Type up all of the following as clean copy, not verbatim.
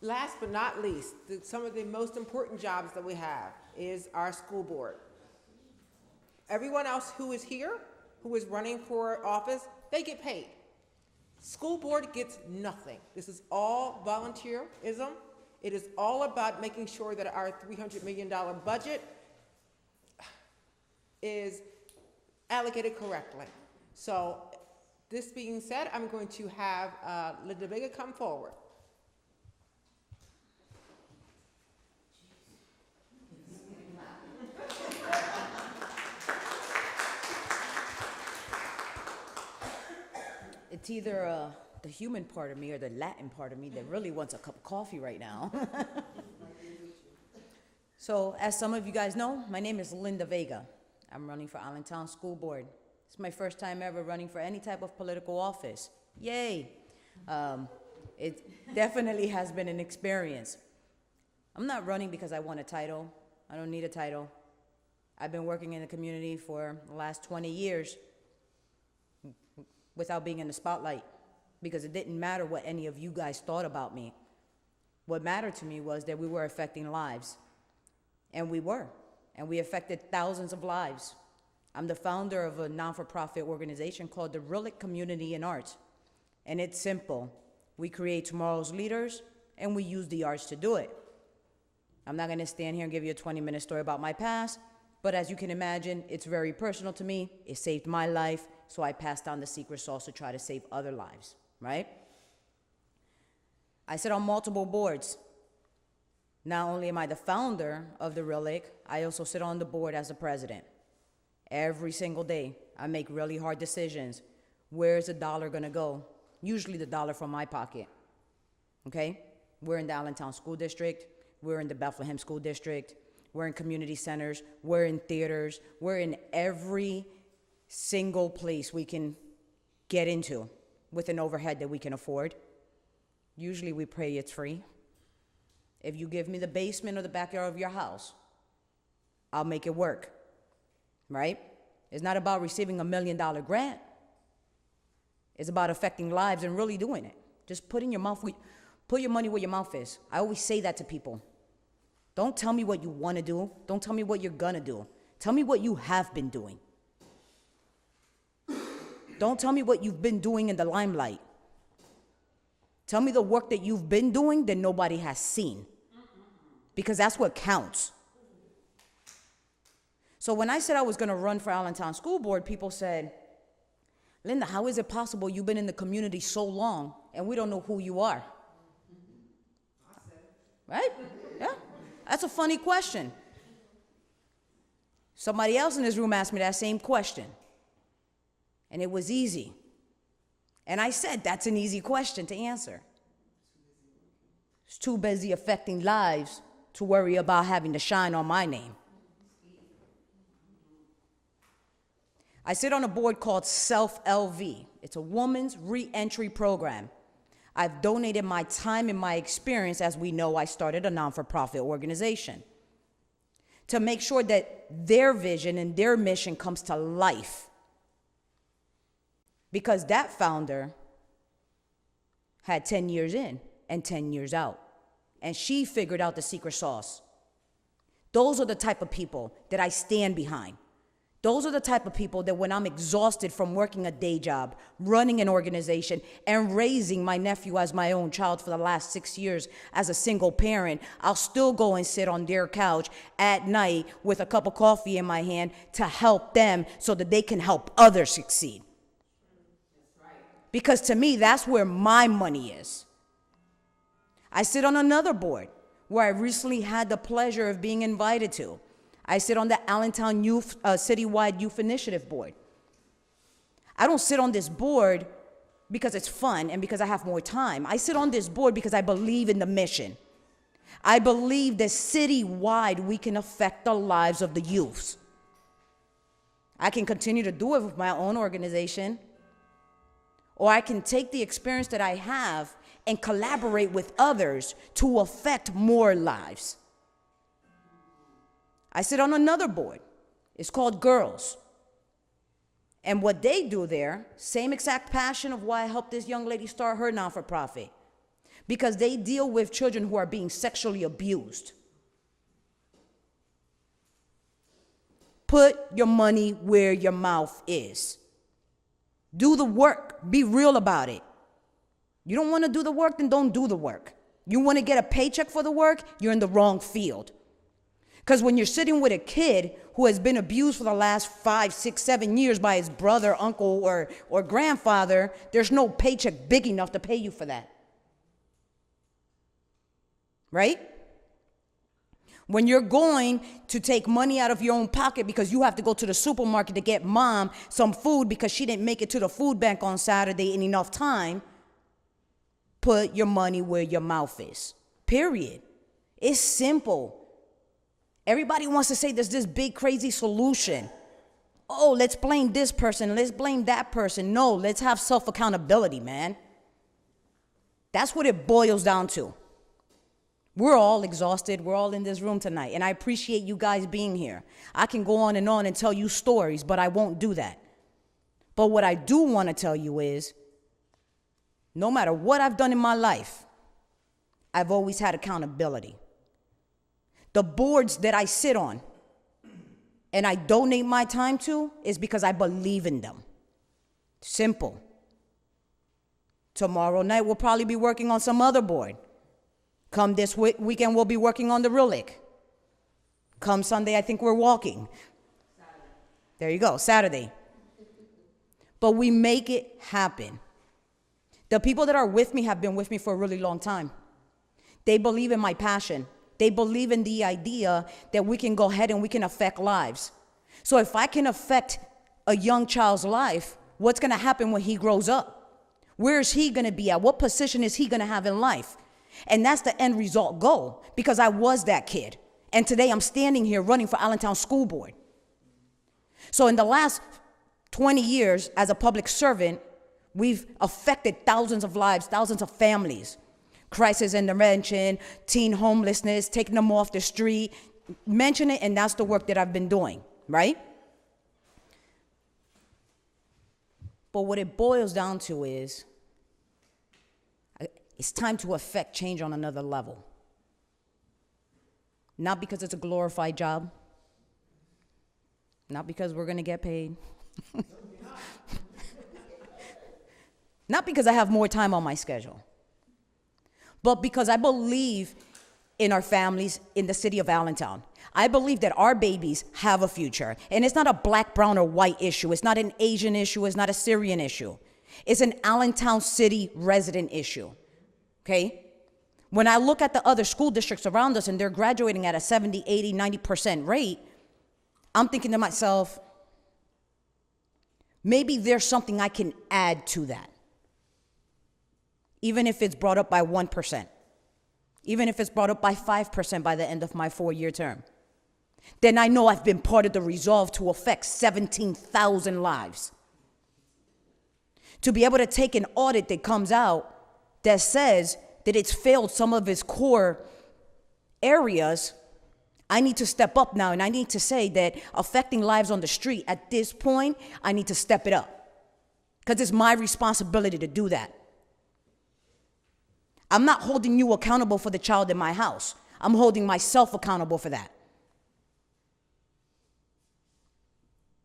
Last but not least, some of the most important jobs that we have is our school board. Everyone else who is here, who is running for office, they get paid. School board gets nothing. This is all volunteerism. It is all about making sure that our $300 million budget is allocated correctly. So, this being said, I'm going to have Linda Vega come forward. It's either the human part of me or the Latin part of me that really wants a cup of coffee right now. So, as some of you guys know, my name is Linda Vega. I'm running for Allentown School Board. It's my first time ever running for any type of political office. Yay! It definitely has been an experience. I'm not running because I want a title. I don't need a title. I've been working in the community for the last 20 years without being in the spotlight, because it didn't matter what any of you guys thought about me. What mattered to me was that we were affecting lives. And we were. And we affected thousands of lives. I'm the founder of a non-for-profit organization called the Rillick Community in Arts. And it's simple. We create tomorrow's leaders, and we use the arts to do it. I'm not going to stand here and give you a 20-minute story about my past, but as you can imagine, it's very personal to me. It saved my life, so I passed down the secret sauce to try to save other lives, right? I sit on multiple boards. Not only am I the founder of the Rillick, I also sit on the board as the president. Every single day, I make really hard decisions. Where's the dollar gonna go? Usually the dollar from my pocket, okay? We're in the Allentown School District. We're in the Bethlehem School District. We're in community centers. We're in theaters. We're in every single place we can get into with an overhead that we can afford. Usually we pray it's free. If you give me the basement or the backyard of your house, I'll make it work, right? It's not about receiving $1 million grant. It's about affecting lives and really doing it. Just put your money where your mouth is. I always say that to people. Don't tell me what you want to do. Don't tell me what you're gonna do. Tell me what you have been doing. Don't tell me what you've been doing in the limelight. Tell me the work that you've been doing that nobody has seen. Because that's what counts. So when I said I was going to run for Allentown School Board, people said, Linda, how is it possible you've been in the community so long and we don't know who you are? Right? Yeah. That's a funny question. Somebody else in this room asked me that same question. And it was easy. And I said, that's an easy question to answer. It's too busy affecting lives to worry about having to shine on my name. I sit on a board called Self-LV. It's a woman's re-entry program. I've donated my time and my experience. As we know, I started a non-for-profit organization to make sure that their vision and their mission comes to life. Because that founder had 10 years in and 10 years out. And she figured out the secret sauce. Those are the type of people that I stand behind. Those are the type of people that when I'm exhausted from working a day job, running an organization, and raising my nephew as my own child for the last 6 years as a single parent, I'll still go and sit on their couch at night with a cup of coffee in my hand to help them so that they can help others succeed. Because to me, that's where my money is. I sit on another board where I recently had the pleasure of being invited to. I sit on the Allentown Citywide Youth Initiative Board. I don't sit on this board because it's fun and because I have more time. I sit on this board because I believe in the mission. I believe that citywide we can affect the lives of the youths. I can continue to do it with my own organization, or I can take the experience that I have and collaborate with others to affect more lives. I sit on another board. It's called Girls. And what they do there, same exact passion of why I helped this young lady start her non-for-profit. because they deal with children who are being sexually abused. Put your money where your mouth is. Do the work. Be real about it. You don't want to do the work, then don't do the work. You want to get a paycheck for the work, you're in the wrong field. Because when you're sitting with a kid who has been abused for the last 5, 6, 7 years by his brother, uncle, or grandfather, there's no paycheck big enough to pay you for that. Right? When you're going to take money out of your own pocket because you have to go to the supermarket to get mom some food because she didn't make it to the food bank on Saturday in enough time, put your money where your mouth is. Period. It's simple. Everybody wants to say there's this big crazy solution. Oh, let's blame this person. Let's blame that person. No, let's have self-accountability, man. That's what it boils down to. We're all exhausted. We're all in this room tonight. And I appreciate you guys being here. I can go on and tell you stories, but I won't do that. But what I do want to tell you is, no matter what I've done in my life, I've always had accountability. The boards that I sit on and I donate my time to is because I believe in them. Simple. Tomorrow night we'll probably be working on some other board. Come this weekend we'll be working on the Rillick. Come Sunday I think we're walking. Saturday. There you go, Saturday. But we make it happen. The people that are with me have been with me for a really long time. They believe in my passion. They believe in the idea that we can go ahead and we can affect lives. So if I can affect a young child's life, what's going to happen when he grows up? Where is he going to be at? What position is he going to have in life? And that's the end result goal, because I was that kid. And today I'm standing here running for Allentown School Board. So in the last 20 years as a public servant, we've affected thousands of lives, thousands of families. Crisis intervention, teen homelessness, taking them off the street. Mention it, and that's the work that I've been doing, right? But what it boils down to is, it's time to affect change on another level. Not because it's a glorified job. Not because we're going to get paid. Not because I have more time on my schedule. But because I believe in our families in the city of Allentown. I believe that our babies have a future. And it's not a black, brown, or white issue. It's not an Asian issue. It's not a Syrian issue. It's an Allentown City resident issue. Okay? When I look at the other school districts around us and they're graduating at a 70, 80, 90% rate, I'm thinking to myself, maybe there's something I can add to that. Even if it's brought up by 1%, even if it's brought up by 5% by the end of my 4-year term, then I know I've been part of the resolve to affect 17,000 lives. To be able to take an audit that comes out that says that it's failed some of its core areas, I need to step up now, and I need to say that affecting lives on the street, at this point, I need to step it up. Because it's my responsibility to do that. I'm not holding you accountable for the child in my house. I'm holding myself accountable for that.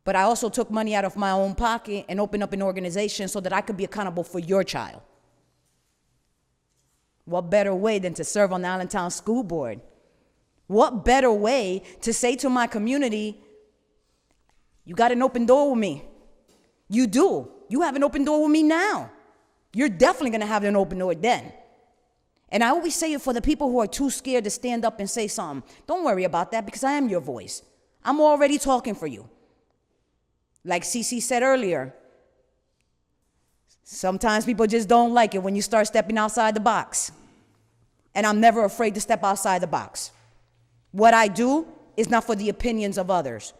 But I also took money out of my own pocket and opened up an organization so that I could be accountable for your child. What better way than to serve on the Allentown School Board? What better way to say to my community, you got an open door with me. You do. You have an open door with me now. You're definitely going to have an open door then. And I always say it for the people who are too scared to stand up and say something. Don't worry about that, because I am your voice. I'm already talking for you. Like Cece said earlier, sometimes people just don't like it when you start stepping outside the box. And I'm never afraid to step outside the box. What I do is not for the opinions of others.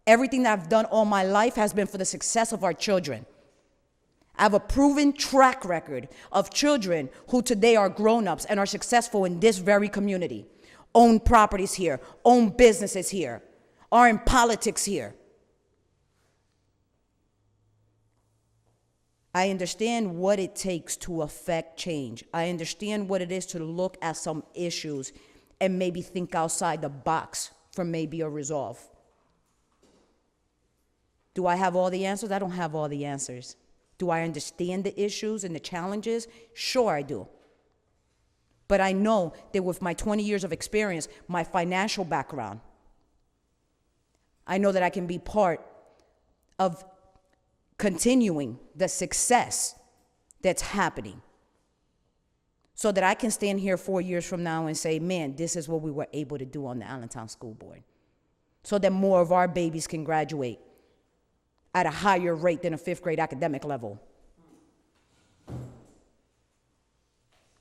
Everything that I've done all my life has been for the success of our children. I have a proven track record of children who today are grown-ups and are successful in this very community, own properties here, own businesses here, are in politics here. I understand what it takes to affect change. I understand what it is to look at some issues and maybe think outside the box for maybe a resolve. Do I have all the answers? I don't have all the answers. Do I understand the issues and the challenges? Sure I do. But I know that with my 20 years of experience, my financial background, I know that I can be part of continuing the success that's happening, so that I can stand here 4 years from now and say, man, this is what we were able to do on the Allentown School Board, so that more of our babies can graduate at a higher rate than a 5th grade academic level.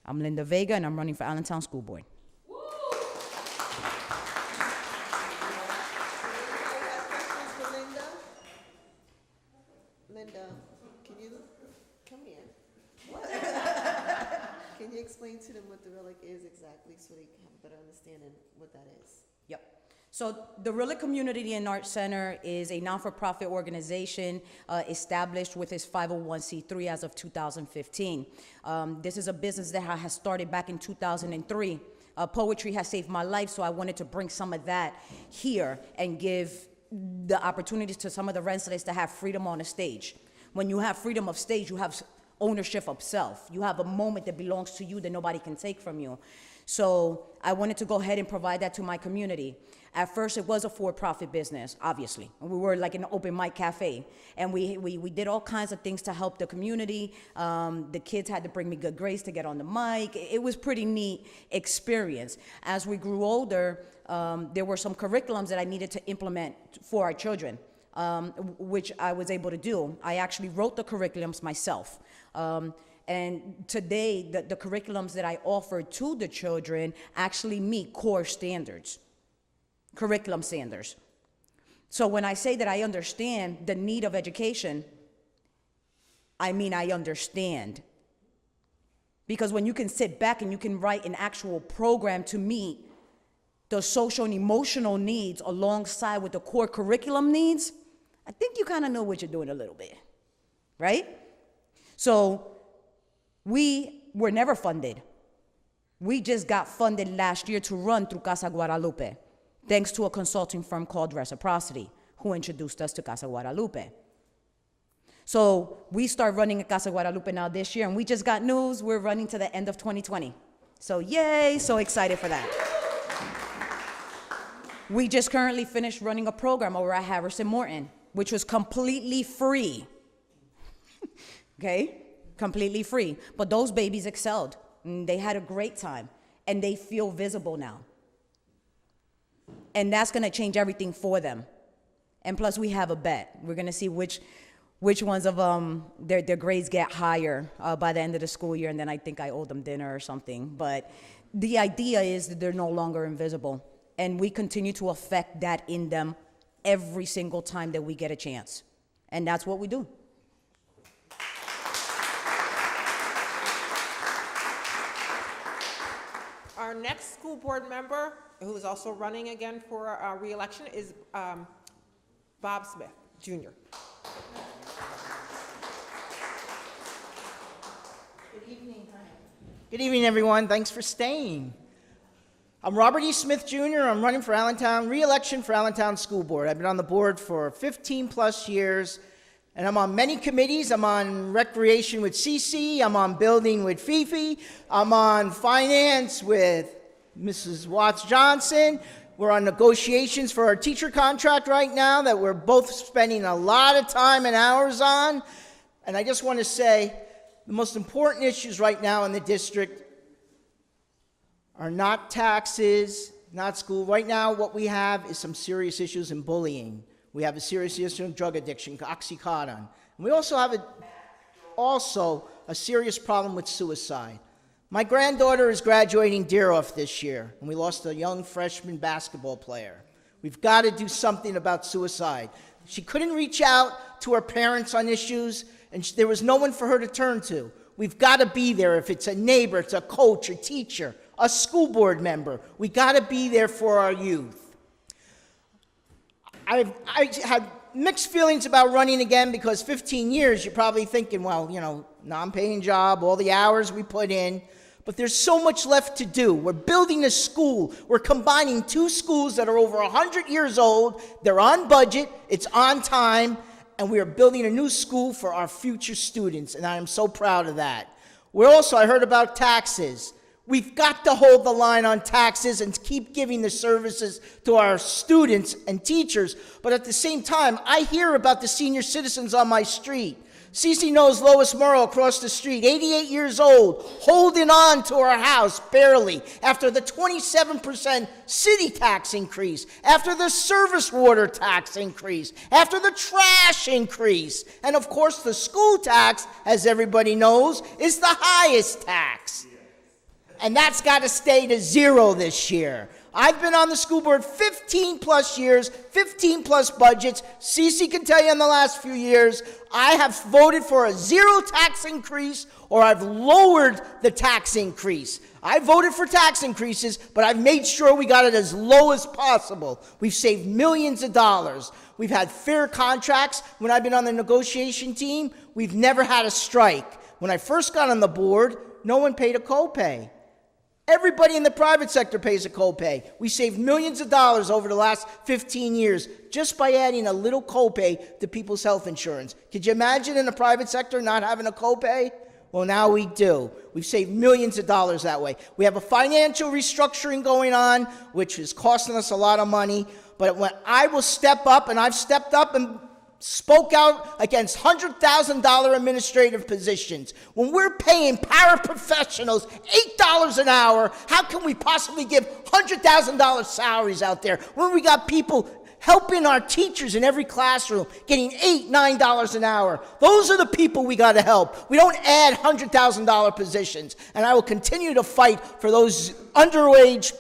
I'm Linda Vega, and I'm running for Allentown School Board. Linda, can you come here? Can you explain to them what the relic is exactly so they have a better understanding what that is? Yep. So the Relic Community and Art Center is a non-for-profit organization established with its 501c3 as of 2015. This is a business that has started back in 2003. Poetry has saved my life, so I wanted to bring some of that here and give the opportunities to some of the residents to have freedom on the stage. When you have freedom of stage, you have ownership of self. You have a moment that belongs to you that nobody can take from you. So I wanted to go ahead and provide that to my community. At first, it was a for-profit business, obviously. We were like an open mic cafe. And we did all kinds of things to help the community. The kids had to bring me good grades to get on the mic. It was pretty neat experience. As we grew older, there were some curriculums that I needed to implement for our children, which I was able to do. I actually wrote the curriculums myself. And today, the curriculums that I offer to the children actually meet core standards, curriculum standards. So when I say that I understand the need of education, I mean I understand. Because when you can sit back and you can write an actual program to meet the social and emotional needs alongside with the core curriculum needs, I think you kind of know what you're doing a little bit, right? So we were never funded. We just got funded last year to run through Casa Guadalupe, thanks to a consulting firm called Reciprocity, who introduced us to Casa Guadalupe. So we start running at Casa Guadalupe now this year, and we just got news, we're running to the end of 2020. So yay, so excited for that. We just currently finished running a program over at Harrison Morton, which was completely free. Okay? Completely free. But those babies excelled. And they had a great time. And they feel visible now. And that's going to change everything for them. And plus, we have a bet. We're going to see which ones of their grades get higher by the end of the school year. And then I think I owe them dinner or something. But the idea is that they're no longer invisible. And we continue to affect that in them every single time that we get a chance. And that's what we do. Our next school board member, who is also running again for re-election, is Bob Smith, Jr. Good evening. Good evening, everyone. Thanks for staying. I'm Robert E. Smith, Jr. I'm running for Allentown, re-election for Allentown School Board. I've been on the board for 15 plus years, and I'm on many committees. I'm on recreation with Cece. I'm on building with Fifi. I'm on finance with Mrs. Watts-Johnson. We're on negotiations for our teacher contract right now that we're both spending a lot of time and hours on. And I just want to say the most important issues right now in the district are not taxes, not school. Right now, what we have is some serious issues in bullying. We have a serious issue in drug addiction, Oxycontin. And we also have a serious problem with suicide. My granddaughter is graduating Deeroff this year, and we lost a young freshman basketball player. We've got to do something about suicide. She couldn't reach out to her parents on issues, and there was no one for her to turn to. We've got to be there. If it's a neighbor, it's a coach, a teacher, a school board member. We got to be there for our youth. I had mixed feelings about running again because 15 years, you're probably thinking, well, you know, non-paying job, all the hours we put in. But there's so much left to do. We're building a school. We're combining two schools that are over 100 years old. They're on budget. It's on time. And we are building a new school for our future students. And I am so proud of that. I heard about taxes. We've got to hold the line on taxes and keep giving the services to our students and teachers. But at the same time, I hear about the senior citizens on my street. Cece knows Lois Morrow across the street, 88 years old, holding on to her house barely after the 27% city tax increase, after the service water tax increase, after the trash increase. And of course, the school tax, as everybody knows, is the highest tax. And that's got to stay to zero this year. I've been on the school board 15 plus years, 15 plus budgets. Cece can tell you in the last few years, I have voted for a zero tax increase or I've lowered the tax increase. I voted for tax increases, but I've made sure we got it as low as possible. We've saved millions of dollars. We've had fair contracts. When I've been on the negotiation team, we've never had a strike. When I first got on the board, no one paid a copay. Everybody in the private sector pays a copay. We saved millions of dollars over the last 15 years just by adding a little copay to people's health insurance. Could you imagine in the private sector not having a copay? Well, now we do. We've saved millions of dollars that way. We have a financial restructuring going on, which is costing us a lot of money. But when I will step up, and I've stepped up and spoke out against $100,000 administrative positions. When we're paying paraprofessionals $8 an hour, how can we possibly give $100,000 salaries out there when we got people helping our teachers in every classroom getting $8, $9 an hour? Those are the people we got to help. We don't add $100,000 positions. And I will continue to fight for those underage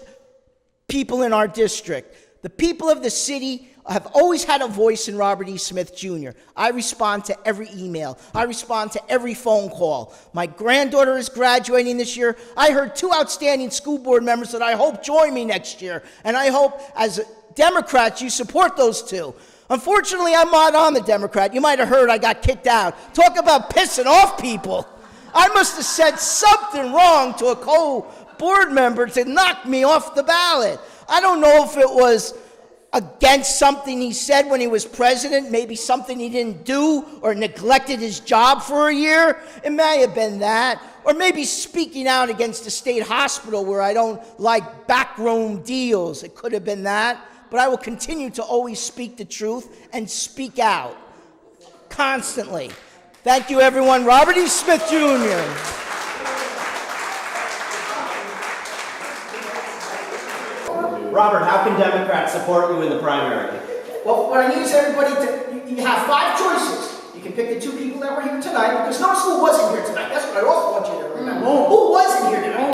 people in our district. The people of the city have always had a voice in Robert E. Smith Jr. I respond to every email. I respond to every phone call. My granddaughter is graduating this year. I heard two outstanding school board members that I hope join me next year. And I hope, as Democrats, you support those two. Unfortunately, I'm not on the Democrat. You might have heard I got kicked out. Talk about pissing off people. I must have said something wrong to a co-board member to knock me off the ballot. I don't know if it was against something he said when he was president, maybe something he didn't do or neglected his job for a year. It may have been that. Or maybe speaking out against the state hospital where I don't like backroom deals. It could have been that. But I will continue to always speak the truth and speak out constantly. Thank you, everyone. Robert E. Smith, Jr. Robert, how can Democrats support you in the primary? Well, what I need is everybody to, you have 5 choices. You can pick the 2 people that were here tonight, because notice who wasn't here tonight. That's what I also want you to remember. Who wasn't here tonight?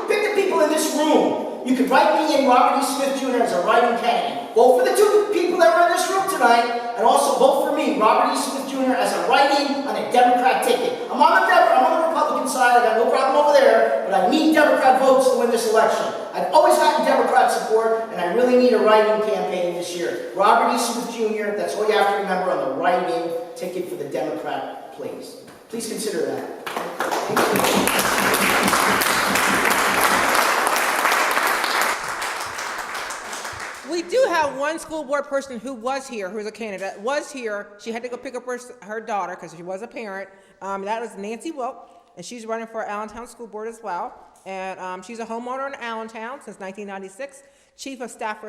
Pick the people in this room. You can write me in, Robert E. Smith Jr. as a writing candidate. Vote for the 2 people that were in this room tonight, and also vote for me, Robert E. Smith Jr. as a write-in on a Democrat ticket. I'm on the Republican side. I got no problem over there, but I need Democrat votes to win this election. I've always gotten Democrat support, and I really need a write-in campaign this year. Robert E. Smith Jr., that's all you have to remember on the write-in ticket for the Democrat, please. Please consider that. We do have one school board person who was here, who was a candidate, was here. She had to go pick up her daughter because she was a parent. That was Nancy Wilk, and she's running for Allentown School Board as well. And she's a homeowner in Allentown since 1996. Chief of Staff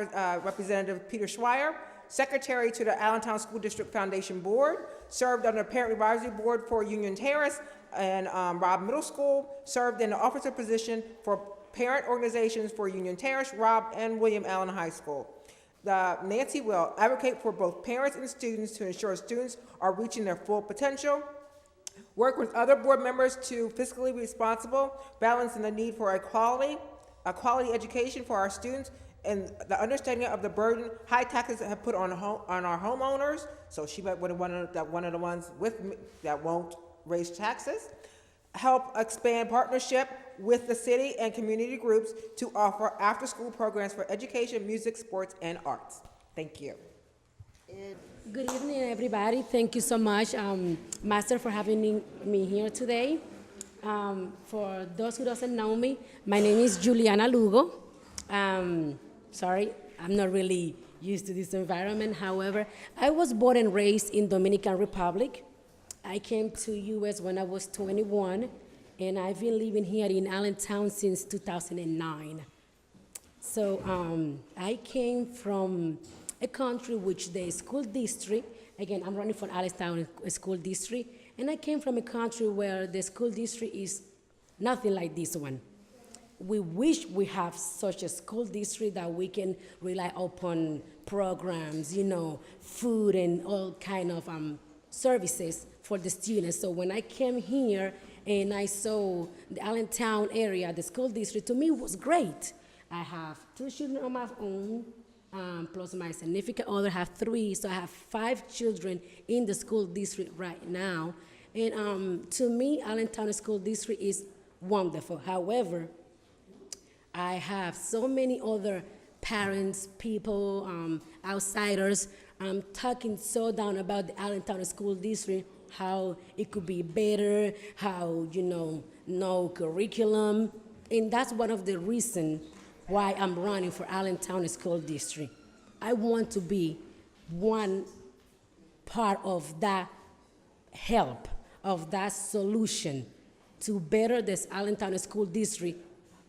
Representative Peter Schweier, Secretary to the Allentown School District Foundation Board, served on the Parent Advisory Board for Union Terrace and Robb Middle School, served in the officer position for parent organizations for Union Terrace, Robb, and William Allen High School. Nancy will advocate for both parents and students to ensure students are reaching their full potential, work with other board members to fiscally be responsible, balancing the need for a quality education for our students, and the understanding of the burden high taxes have put on our homeowners. So she might be one of the ones with me that won't raise taxes. Help expand partnership with the city and community groups to offer after-school programs for education, music, sports, and arts. Thank you. And Good evening, everybody. Thank you so much, Master, for having me here today. For those who doesn't know me, my name is Juliana Lugo. Sorry, I'm not really used to this environment. However, I was born and raised in Dominican Republic. I came to U.S. when I was 21, and I've been living here in Allentown since 2009. So I came from a country which the school district, again, I'm running for Allentown School District, and I came from a country where the school district is nothing like this one. We wish we have such a school district that we can rely upon programs, food and all kind of services for the students. So when I came here and I saw the Allentown area, the school district, to me it was great. I have 2 children on my own, plus my significant other have 3, so I have 5 children in the school district right now. And to me, Allentown School District is wonderful. However, I have so many other parents, people, outsiders, talking so down about the Allentown School District, how it could be better, how, no curriculum. And that's one of the reasons why I'm running for Allentown School District. I want to be one part of that help, of that solution to better this Allentown School District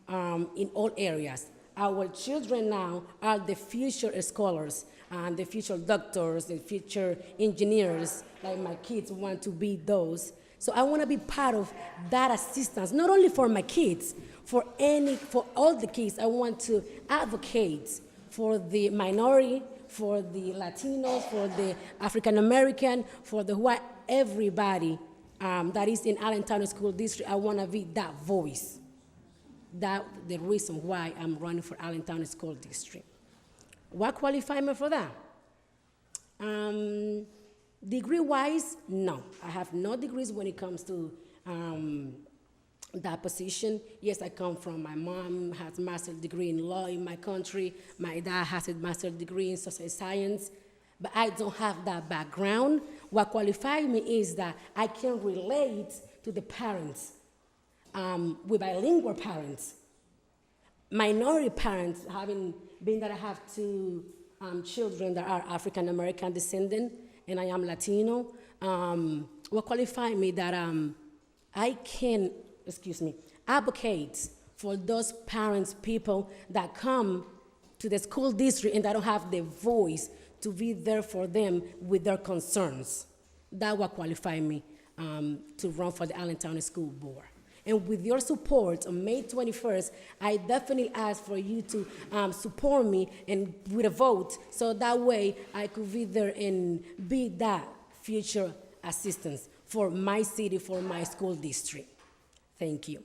in all areas. Our children now are the future scholars, the future doctors, the future engineers, like my kids want to be those. So I want to be part of that assistance, not only for my kids, for all the kids. I want to advocate for the minority, for the Latinos, for the African American, for the white, everybody that is in Allentown School District. I want to be that voice. That's the reason why I'm running for Allentown School District. What qualifies me for that? Degree-wise, no. I have no degrees when it comes to that position. Yes, I come from, my mom has a master's degree in law in my country. My dad has a master's degree in social science, but I don't have that background. What qualifies me is that I can relate to the parents, with bilingual parents, minority parents, having been that I have 2 children that are African American descendant, and I am Latino. What qualifies me that I can, advocate for those parents, people that come to the school district and that don't have the voice to be there for them with their concerns. That's what qualifies me to run for the Allentown School Board. And with your support on May 21st, I definitely ask for you to support me and with a vote, so that way I could be there and be that future assistance for my city, for my school district. Thank you.